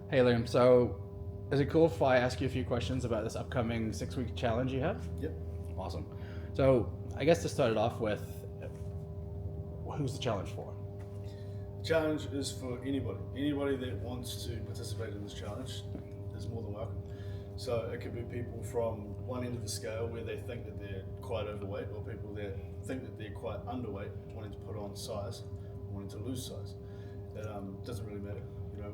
Hey Liam, so is it cool if I ask you a few questions about this upcoming 6 week challenge you have? Yep. Awesome. So I guess to start it off with, who's the challenge for? Challenge is for anybody. Anybody that wants to participate in this challenge is more than welcome. So it could be people from one end of the scale where they think that they're quite overweight, or people that think that they're quite underweight, wanting to put on size, wanting to lose size. It doesn't really matter.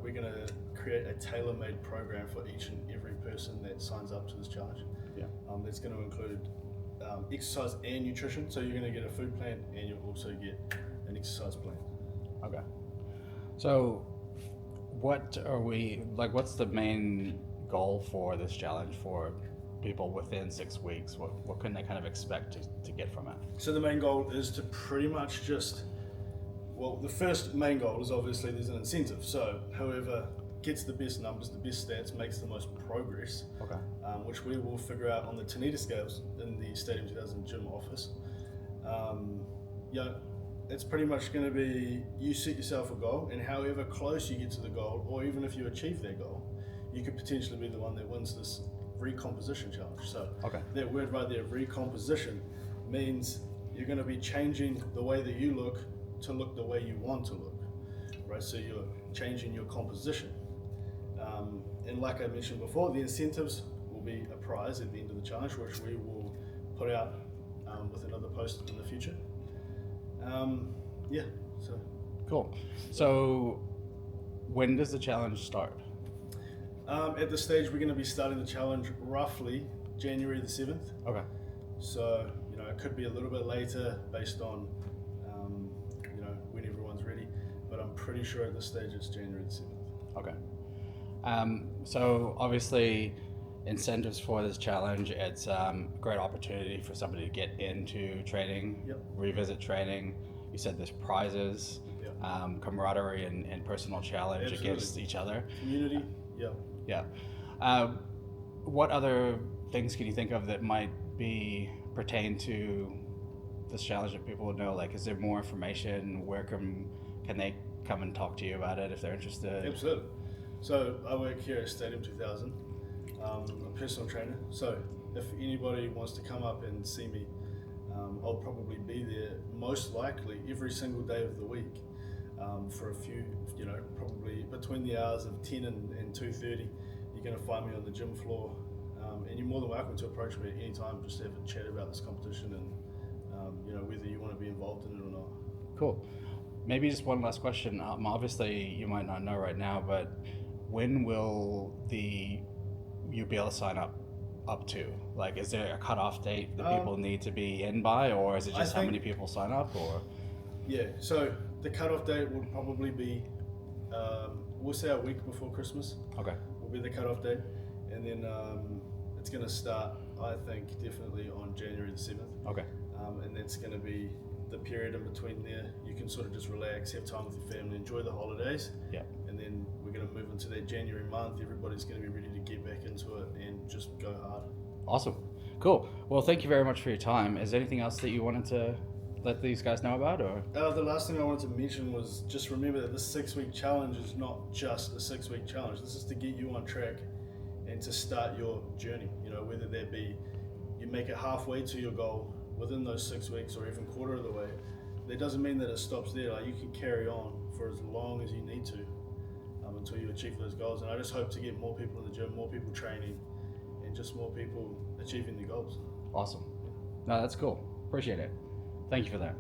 We're going to create a tailor-made program for each and every person that signs up to this challenge. Yeah. It's going to include exercise and nutrition. So you're going to get a food plan, and you'll also get an exercise plan. Okay. So what's the main goal for this challenge for people within 6 weeks? What can they kind of expect to get from it? So the main goal is to pretty much the first main goal is obviously there's an incentive. So whoever gets the best numbers, the best stats, makes the most progress, Okay. Which we will figure out on the Tanita scales in the Stadium 2000 gym office. It's pretty much going to be, you set yourself a goal, and however close you get to the goal, or even if you achieve that goal, you could potentially be the one that wins this recomposition challenge. So that word right there, recomposition, means you're going to be changing the way that you look to look the way you want to look, right? So you're changing your composition. And like I mentioned before, the incentives will be a prize at the end of the challenge, which we will put out with another post in the future. So Cool. So when does the challenge start? at this stage, we're going to be starting the challenge roughly January the 7th. Okay. So, it could be a little bit later based on, when everyone's ready, but I'm pretty sure at this stage it's January the 7th. Okay. So obviously, incentives for this challenge, it's a great opportunity for somebody to get into training, Yep. revisit training. You said there's prizes, Yep. camaraderie and personal challenge Absolutely. against each other. Community, yeah. Yeah. What other things can you think of that might pertain to this challenge that people would know? Like, is there more information? Where can they come and talk to you about it if they're interested? Absolutely. So I work here at Stadium 2000. I'm a personal trainer. So if anybody wants to come up and see me, I'll probably be there most likely every single day of the week for a few, probably between the hours of 10 and 2:30. You're going to find me on the gym floor, and you're more than welcome to approach me at any time just to have a chat about this competition and whether you want to be involved in it or not. Cool. Maybe just one last question. Obviously, you might not know right now, but when will you be able to sign up to? Like, is there a cutoff date that people need to be in by, or is it just how many people sign up? Or yeah, so the cutoff date will probably be, we'll say a week before Christmas. Okay. Will be the cutoff date, and then it's going to start, I think, definitely on January the 7th. Okay. And that's going to be the period in between there. You can sort of just relax, have time with your family, enjoy the holidays. Yeah. And then we're going to move into that January month. Everybody's going to be ready to get back into it and just go hard. Awesome. Cool. Well, thank you very much for your time. Is there anything else that you wanted to let these guys know about, or? The last thing I wanted to mention was just remember that this 6-week challenge is not just a 6-week challenge. This is to get you on track and to start your journey. Whether that be you make it halfway to your goal within those 6 weeks, or even quarter of the way. That doesn't mean that it stops there. Like, you can carry on for as long as you need to until you achieve those goals. And I just hope to get more people in the gym, more people training, and just more people achieving their goals. Awesome. No, that's cool. Appreciate it. Thank you for that.